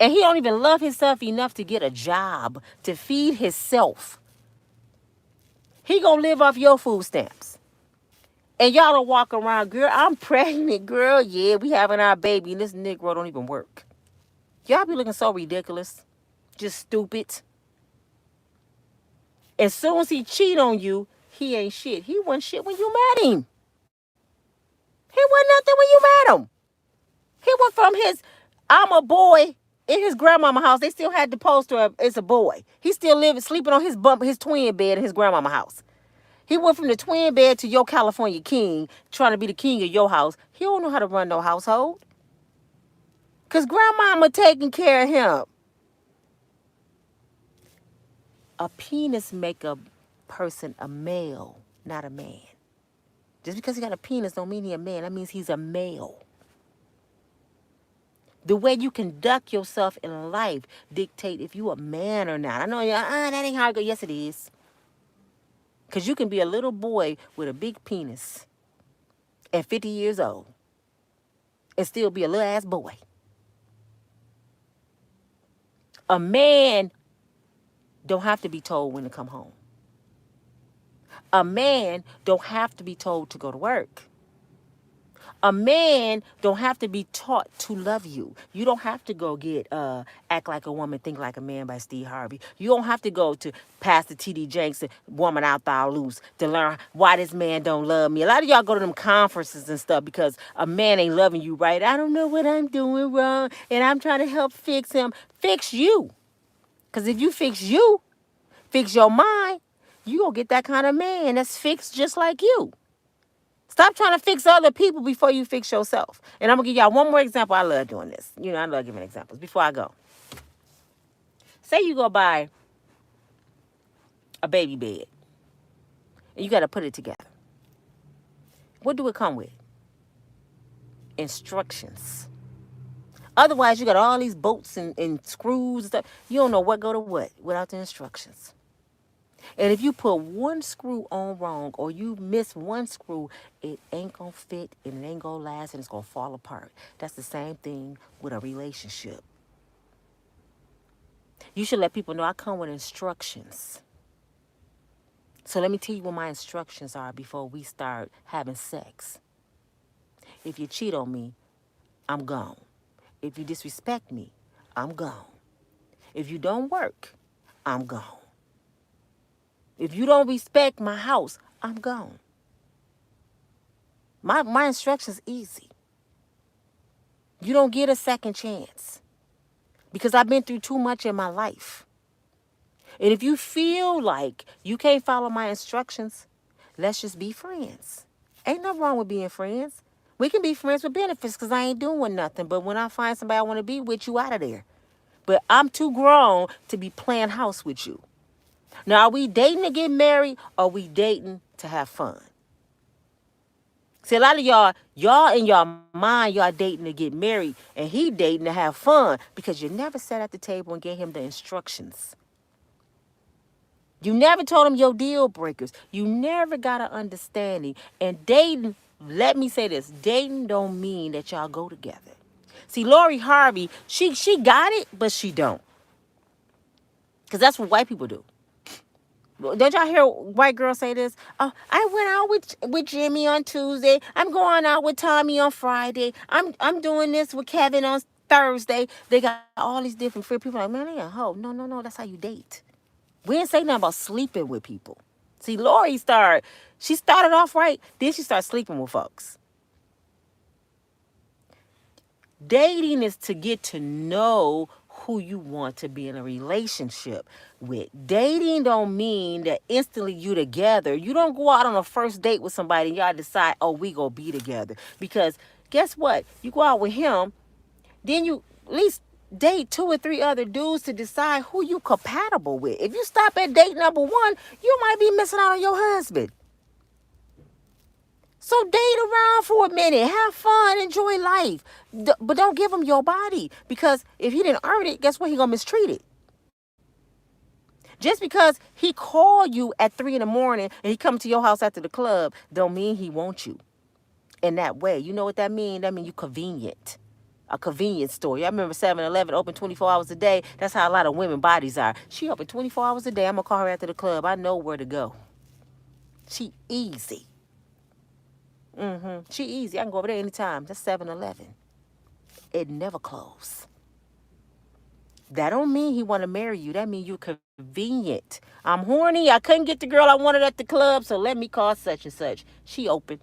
And he don't even love himself enough to get a job, to feed himself. He going to live off your food stamps. And y'all don't walk around, girl, I'm pregnant, girl. Yeah, we having our baby, and this Negro don't even work. Y'all be looking so ridiculous. Just stupid. As soon as he cheat on you, he ain't shit. He wasn't shit when you met him. He wasn't nothing when you met him. He went from his I'm a boy in his grandmama house. They still had the poster of it's a boy. He still living sleeping on his twin bed in his grandmama house. He went from the twin bed to your California king, trying to be the king of your house. He don't know how to run no household. Cause grandmama taking care of him. A penis make a person a male, not a man. Just because he got a penis don't mean he a man. That means he's a male. The way you conduct yourself in life dictate if you a man or not. I know that ain't how it go. Yes, it is. Because you can be a little boy with a big penis at 50 years old and still be a little ass boy. A man don't have to be told when to come home. A man don't have to be told to go to work. A man don't have to be taught to love you. You don't have to go get Act Like a Woman, Think Like a Man by Steve Harvey. You don't have to go to Pastor T.D. Jenks, Woman Out Thou Loose, to learn why this man don't love me. A lot of y'all go to them conferences and stuff because a man ain't loving you right. I don't know what I'm doing wrong, and I'm trying to help fix him. Fix you. Because if you fix you, fix your mind, you gonna get that kind of man that's fixed just like you. Stop trying to fix other people before you fix yourself. And I'm going to give y'all one more example. I love doing this. You know, I love giving examples before I go. Say you go buy a baby bed and you got to put it together. What do it come with? Instructions. Otherwise, you got all these bolts and screws and stuff. You don't know what go to what without the instructions. And if you put one screw on wrong or you miss one screw, it ain't going to fit and it ain't going to last and it's going to fall apart. That's the same thing with a relationship. You should let people know I come with instructions. So let me tell you what my instructions are before we start having sex. If you cheat on me, I'm gone. If you disrespect me, I'm gone. If you don't work, I'm gone. If you don't respect my house, I'm gone. My instructions easy. You don't get a second chance. Because I've been through too much in my life. And if you feel like you can't follow my instructions, let's just be friends. Ain't nothing wrong with being friends. We can be friends with benefits because I ain't doing nothing. But when I find somebody I want to be with, you out of there. But I'm too grown to be playing house with you. Now, are we dating to get married or are we dating to have fun? See, a lot of y'all in your mind, y'all dating to get married and he dating to have fun because you never sat at the table and gave him the instructions. You never told him your deal breakers. You never got an understanding. And dating, let me say this, dating don't mean that y'all go together. See, Lori Harvey, she got it, but she don't. Because that's what white people do. Don't y'all hear white girls say this? Oh, I went out with Jimmy on Tuesday. I'm going out with Tommy on Friday. I'm doing this with Kevin on Thursday. They got all these different free people. Like, man, they a hoe. No. That's how you date. We didn't say nothing about sleeping with people. See, Lori she started off right. Then she started sleeping with folks. Dating is to get to know who you want to be in a relationship with. Dating don't mean that instantly you together. You don't go out on a first date with somebody and y'all decide, oh, we gonna be together. Because guess what? You go out with him, then you at least date 2 or 3 other dudes to decide who you compatible with. If you stop at date number 1, you might be missing out on your husband. So date around for a minute, have fun, enjoy life. But don't give him your body. Because if he didn't earn it, guess what? He gonna mistreat it. Just because he called you at 3 in the morning and he come to your house after the club, don't mean he wants you in that way. You know what that means? That means you convenient. A convenience store. Y'all remember 7-Eleven open 24 hours a day? That's how a lot of women bodies are. She open 24 hours a day. I'm gonna call her after the club. I know where to go. She easy. She easy. I can go over there anytime. That's 7-Eleven. It never close. That don't mean he want to marry you. That mean you convenient. I'm horny. I couldn't get the girl I wanted at the club, so let me call such and such. She open.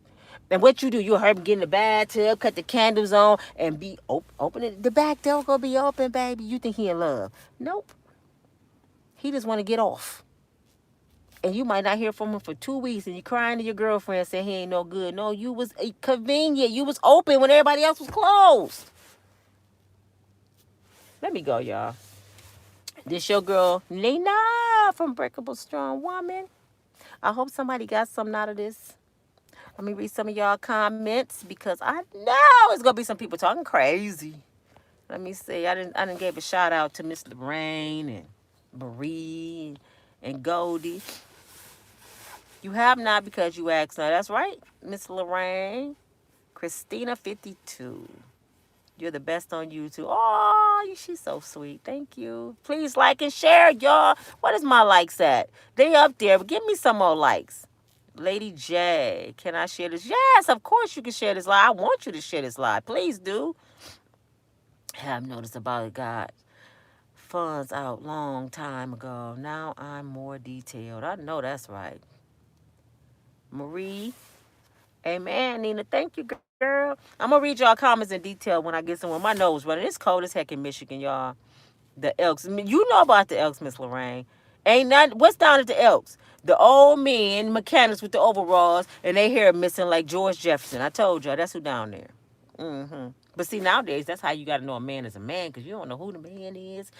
And what you do, you heard him get in the bathtub, cut the candles on, and be open it. The back door gonna be open, baby. You think he in love? Nope. He just want to get off. And you might not hear from him for 2 weeks, and you crying to your girlfriend saying he ain't no good. No, you was convenient. You was open when everybody else was closed. Let me go, y'all. This your girl, Nina from Unbreakable Strong Woman. I hope somebody got something out of this. Let me read some of y'all comments because I know it's gonna be some people talking crazy. Let me see. I didn't give a shout out to Miss Lorraine and Marie and Goldie. You have not because you asked not. That's right, Miss Lorraine. Christina 52. You're the best on YouTube. Oh, she's so sweet. Thank you. Please like and share, y'all. What is my likes at? They up there, but give me some more likes. Lady J, can I share this? Yes, of course you can share this live. I want you to share this live. Please do. Have noticed about it, God. Funds out long time ago. Now I'm more detailed. I know that's right. Marie. Amen, Nina. Thank you, girl. I'm going to read y'all comments in detail when I get some. My nose running. It's cold as heck in Michigan, y'all. The Elks. I mean, you know about the Elks, Miss Lorraine. Ain't nothing. What's down at the Elks? The old men, mechanics with the overalls, and they hair missing like George Jefferson. I told y'all, that's who down there. But see, nowadays, that's how you got to know a man is a man, because you don't know who the man is.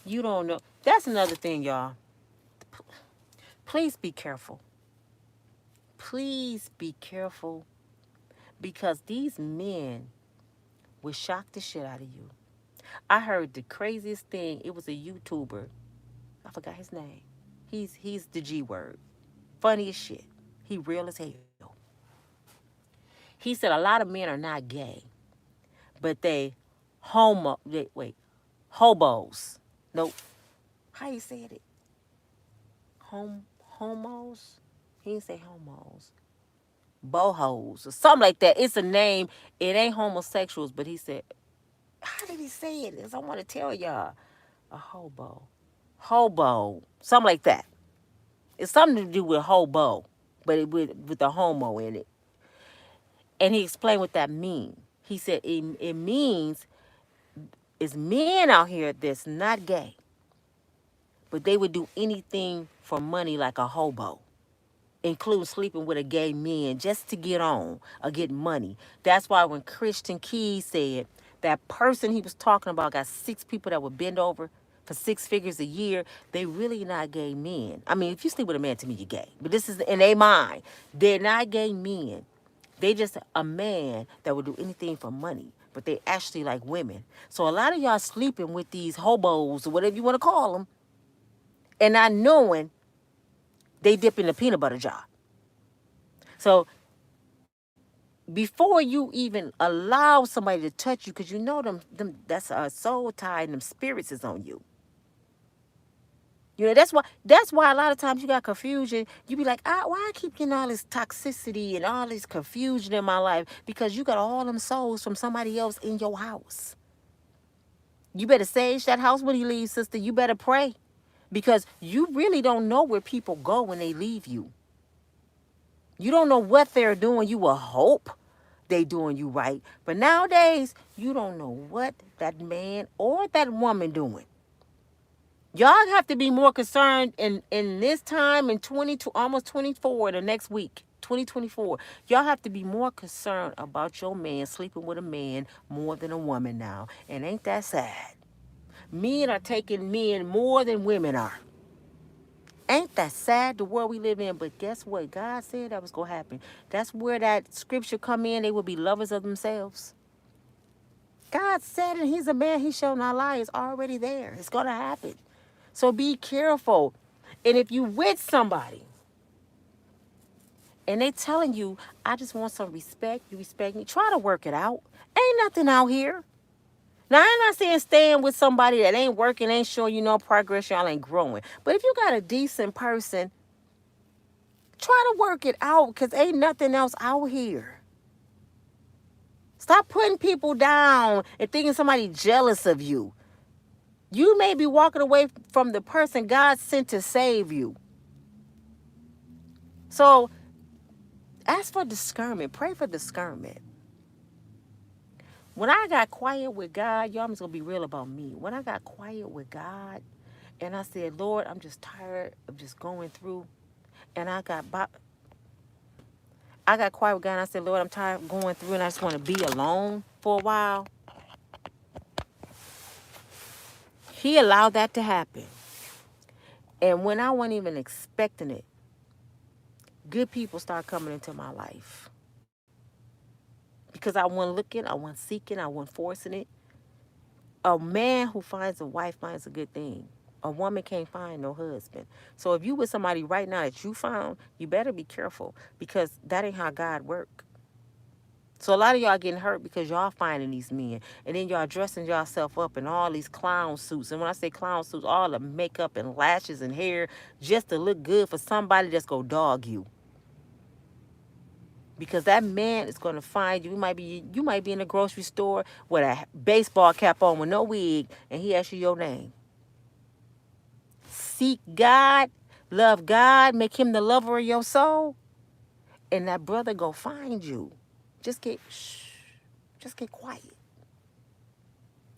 You don't know. That's another thing, y'all. Please be careful. Please be careful, because these men will shock the shit out of you. I heard the craziest thing. It was a YouTuber. I forgot his name. He's the G word. Funny as shit. He real as hell. He said a lot of men are not gay, but hobos. Nope. How you said it? Homos? He didn't say homos. Bohos or something like that. It's a name. It ain't homosexuals, but he said, how did he say it? Because I want to tell y'all. A hobo. Hobo. Something like that. It's something to do with hobo, but with the homo in it. And he explained what that means. He said it means it's men out here that's not gay, but they would do anything for money like a hobo, including sleeping with a gay man just to get on or get money. That's why when Christian Keys said that person he was talking about got 6 people that would bend over for 6 figures a year, they really not gay men. I mean, if you sleep with a man, to me, you're gay. But this is in their mind. They're not gay men. They just a man that would do anything for money. But they actually like women. So a lot of y'all sleeping with these hobos or whatever you want to call them, and not knowing they dip in the peanut butter jar. So before you even allow somebody to touch you, because you know them that's a soul tie and them spirits is on you. You know, that's why a lot of times you got confusion. You be like, why I keep getting all this toxicity and all this confusion in my life? Because you got all them souls from somebody else in your house. You better sage that house when you leave, sister. You better pray. Because you really don't know where people go when they leave you. You don't know what they're doing. You will hope they doing you right. But nowadays, you don't know what that man or that woman doing. Y'all have to be more concerned in this time in 22, almost 24, the next week, 2024. Y'all have to be more concerned about your man sleeping with a man more than a woman now. And ain't that sad? Men are taking men more than women are. Ain't that sad, the world we live in? But guess what? God said that was going to happen. That's where that scripture come in. They will be lovers of themselves. God said it. He's a man. He shall not lie. It's already there. It's going to happen. So be careful. And if you with somebody and they telling you, I just want some respect, you respect me, try to work it out. Ain't nothing out here. Now, I'm not saying staying with somebody that ain't working, ain't showing you no progress, y'all ain't growing. But if you got a decent person, try to work it out, because ain't nothing else out here. Stop putting people down and thinking somebody jealous of you. You may be walking away from the person God sent to save you. So ask for discernment. Pray for discernment. When I got quiet with God, y'all, I'm just going to be real about me. When I got quiet with God and I said, Lord, I'm just tired of just going through. And I got quiet with God and I said, Lord, I'm tired of going through and I just want to be alone for a while. He allowed that to happen. And when I wasn't even expecting it, good people start coming into my life. Because I wasn't looking, I wasn't seeking, I wasn't forcing it. A man who finds a wife finds a good thing. A woman can't find no husband. So if you with somebody right now that you found, you better be careful because that ain't how God work. So a lot of y'all getting hurt because y'all finding these men. And then y'all dressing yourself up in all these clown suits. And when I say clown suits, all the makeup and lashes and hair just to look good for somebody that's going to dog you. Because that man is going to find you. You might be in a grocery store with a baseball cap on with no wig, and he asks you your name. Seek God, love God, make him the lover of your soul, and that brother go find you. Just get quiet.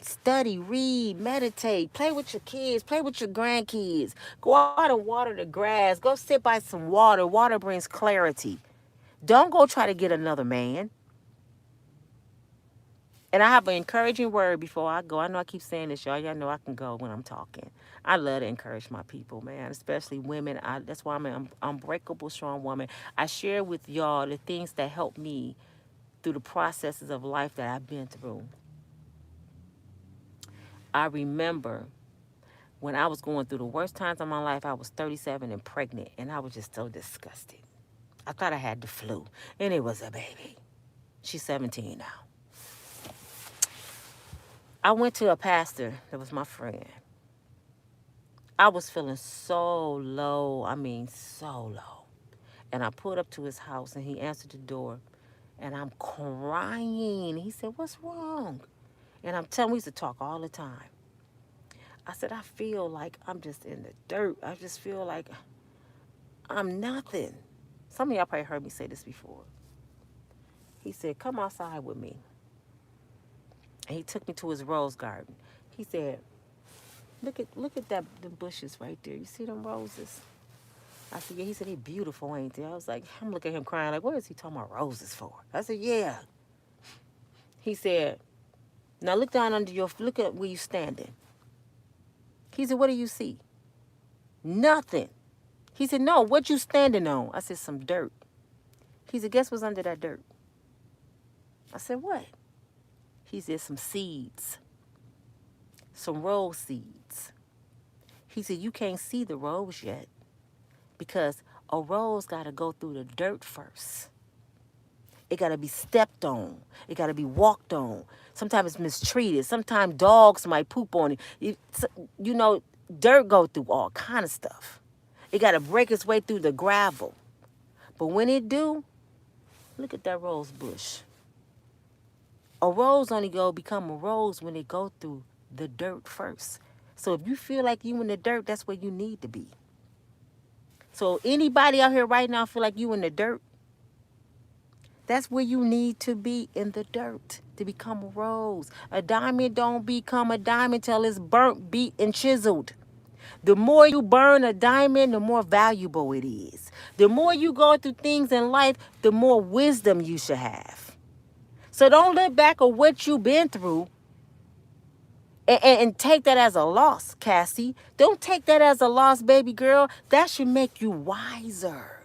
Study, read, meditate, play with your kids, play with your grandkids. Go out and water the grass. Go sit by some water. Water brings clarity. Don't go try to get another man. And I have an encouraging word before I go. I know I keep saying this, y'all. Y'all know I can go when I'm talking. I love to encourage my people, man, especially women. That's why I'm an unbreakable, strong woman. I share with y'all the things that help me through the processes of life that I've been through. I remember when I was going through the worst times of my life, I was 37 and pregnant, and I was just so disgusted. I thought I had the flu, and it was a baby. She's 17 now. I went to a pastor that was my friend. I was feeling so low. I mean, so low. And I pulled up to his house, and he answered the door, and I'm crying. He said, "What's wrong?" And I'm telling him, we used to talk all the time. I said, "I feel like I'm just in the dirt. I just feel like I'm nothing." Some of y'all probably heard me say this before. He said, "Come outside with me." And he took me to his rose garden. He said, look at the bushes right there. You see them roses? I said, "Yeah." He said, "They beautiful, ain't they?" I was like, I'm looking at him crying like, what is he talking about roses for? I said, "Yeah." He said, "Now look down look at where you standing." He said, "What do you see?" "Nothing." He said, "No, what you standing on?" I said, "Some dirt." He said, "Guess what's under that dirt?" I said, "What?" He said, "Some seeds. Some rose seeds." He said, "You can't see the rose yet because a rose got to go through the dirt first. It got to be stepped on. It got to be walked on. Sometimes it's mistreated. Sometimes dogs might poop on it. You know, dirt go through all kind of stuff. It got to break its way through the gravel. But when it do, look at that rose bush. A rose only become a rose when it go through the dirt first. So if you feel like you in the dirt, that's where you need to be. So anybody out here right now feel like you in the dirt, that's where you need to be, in the dirt, to become a rose. A diamond don't become a diamond till it's burnt, beat, and chiseled. The more you burn a diamond, the more valuable it is. The more you go through things in life, the more wisdom you should have. So don't look back at what you've been through and take that as a loss, Cassie. Don't take that as a loss, baby girl. That should make you wiser.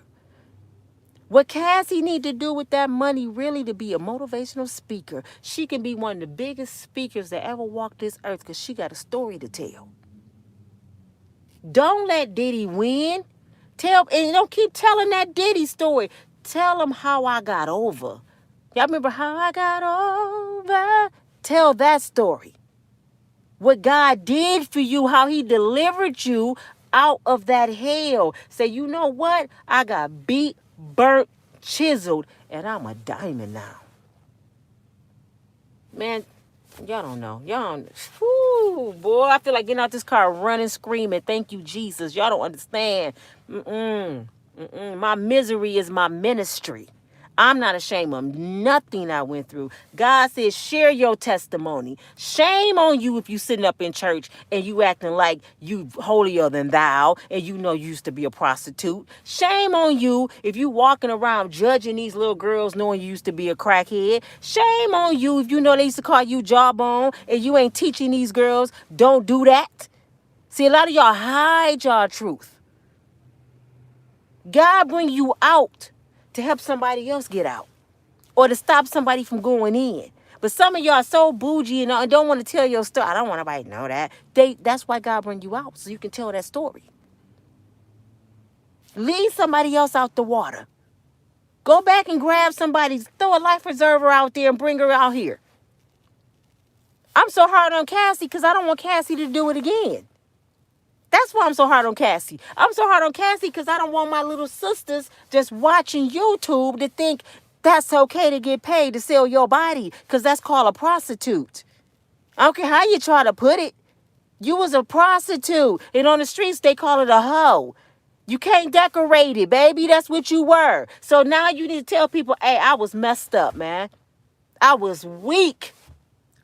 What Cassie need to do with that money really to be a motivational speaker. She can be one of the biggest speakers that ever walked this earth because she got a story to tell. Don't let Diddy win. And don't keep telling that Diddy story. Tell them how I got over. Y'all remember how I got over? Tell that story. What God did for you, how he delivered you out of that hell. Say, you know what? I got beat, burnt, chiseled, and I'm a diamond now. Man, y'all don't know. Woo, boy, I feel like getting out this car running, screaming, thank you, Jesus. Y'all don't understand. My misery is my ministry. I'm not ashamed of nothing I went through. God says, share your testimony. Shame on you if you sitting up in church and you acting like you holier than thou and you know you used to be a prostitute. Shame on you if you walking around judging these little girls knowing you used to be a crackhead. Shame on you if you know they used to call you jawbone and you ain't teaching these girls, don't do that. See, a lot of y'all hide y'all truth. God bring you out to help somebody else get out or to stop somebody from going in. But some of y'all are so bougie and don't want to tell your story. I don't want nobody to know that. That's why God bring you out, so you can tell that story. Leave somebody else out the water. Go back and grab somebody, throw a life preserver out there and bring her out here. I'm so hard on Cassie because I don't want Cassie to do it again. That's why I'm so hard on Cassie. I'm so hard on Cassie because I don't want my little sisters just watching YouTube to think that's okay to get paid to sell your body, because that's called a prostitute. I don't care how you try to put it. You was a prostitute. And on the streets, they call it a hoe. You can't decorate it, baby. That's what you were. So now you need to tell people, hey, I was messed up, man. I was weak.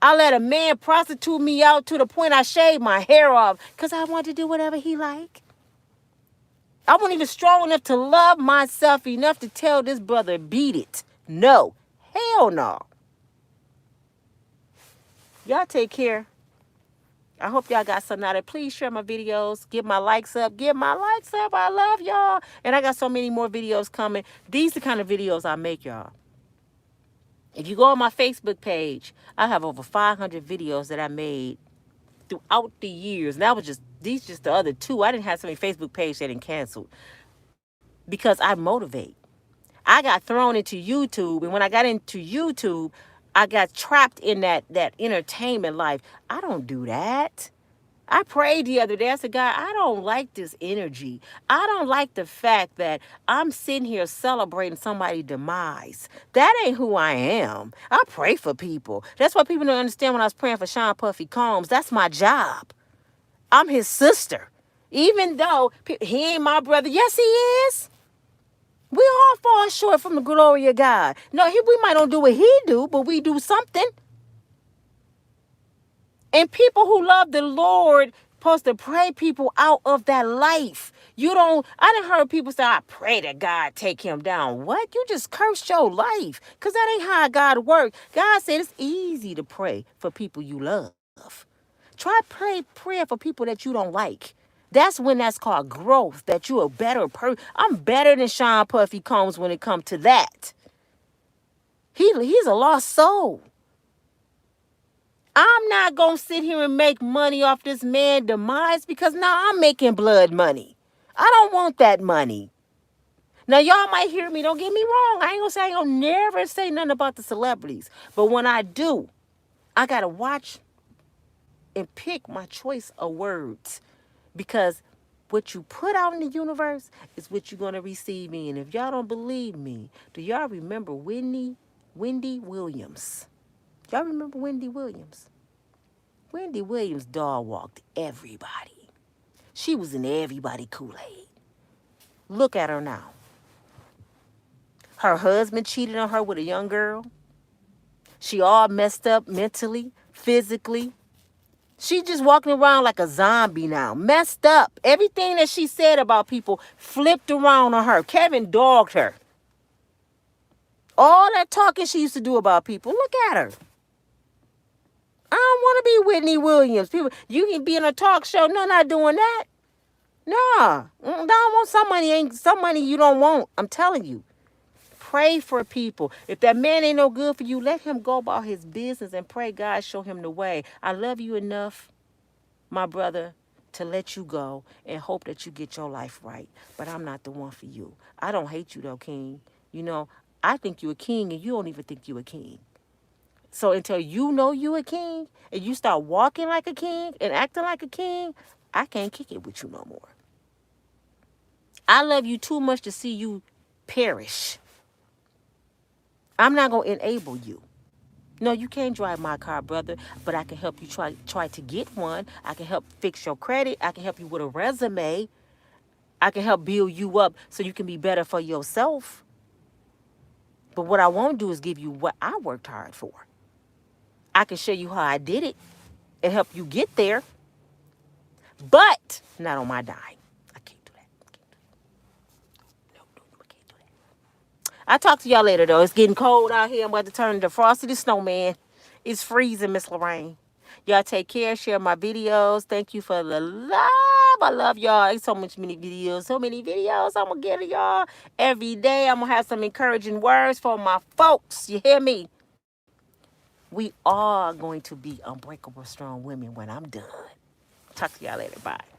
I let a man prostitute me out to the point I shaved my hair off because I wanted to do whatever he liked. I wasn't even strong enough to love myself enough to tell this brother, beat it. No. Hell no. Y'all take care. I hope y'all got something out of it. Please share my videos. Give my likes up. Give my likes up. I love y'all. And I got so many more videos coming. These are the kind of videos I make, y'all. If you go on my Facebook page, I have over 500 videos that I made throughout the years. And that was just the other two. I didn't have so many Facebook pages that didn't cancel because I motivate. I got thrown into YouTube, and when I got into YouTube, I got trapped in that entertainment life. I don't do that. I prayed the other day. I said, God, I don't like this energy. I don't like the fact that I'm sitting here celebrating somebody's demise. That ain't who I am. I pray for people. That's what people don't understand when I was praying for Sean Puffy Combs. That's my job. I'm his sister. Even though he ain't my brother. Yes, he is. We all fall short from the glory of God. No, we might not do what he do, but we do something. And people who love the Lord supposed to pray people out of that life. I done heard people say, I pray that God take him down. What? You just cursed your life. Because that ain't how God works. God said it's easy to pray for people you love. Try prayer for people that you don't like. That's when that's called growth, that you're a better person. I'm better than Sean Puffy Combs when it comes to that. He's a lost soul. I'm not going to sit here and make money off this man's demise because now I'm making blood money. I don't want that money. Now, y'all might hear me. Don't get me wrong. I ain't going to never say nothing about the celebrities. But when I do, I got to watch and pick my choice of words, because what you put out in the universe is what you're going to receive in. If y'all don't believe me, do y'all remember Wendy Williams? Y'all remember Wendy Williams? Wendy Williams dog walked everybody. She was in everybody Kool-Aid. Look at her now. Her husband cheated on her with a young girl. She all messed up mentally, physically. She just walking around like a zombie now. Messed up. Everything that she said about people flipped around on her. Kevin dogged her. All that talking she used to do about people. Look at her. I don't want to be Whitney Williams. People, you can be in a talk show. No, not doing that. Nah. I don't want some money you don't want. I'm telling you. Pray for people. If that man ain't no good for you, let him go about his business and pray God show him the way. I love you enough, my brother, to let you go and hope that you get your life right. But I'm not the one for you. I don't hate you though, King. You know, I think you a king and you don't even think you a king. So until you know you a king and you start walking like a king and acting like a king, I can't kick it with you no more. I love you too much to see you perish. I'm not going to enable you. No, you can't drive my car, brother, but I can help you try to get one. I can help fix your credit. I can help you with a resume. I can help build you up so you can be better for yourself. But what I won't do is give you what I worked hard for. I can show you how I did it and help you get there, but not on my dime. I can't do that. No, no, no, I can't do that. I'll talk to y'all later, though. It's getting cold out here. I'm about to turn into Frosty the Snowman. It's freezing, Miss Lorraine. Y'all take care. Share my videos. Thank you for the love. I love y'all. It's so many videos. So many videos I'm going to get to y'all every day. I'm going to have some encouraging words for my folks. You hear me? We are going to be unbreakable, strong women when I'm done. Talk to y'all later. Bye.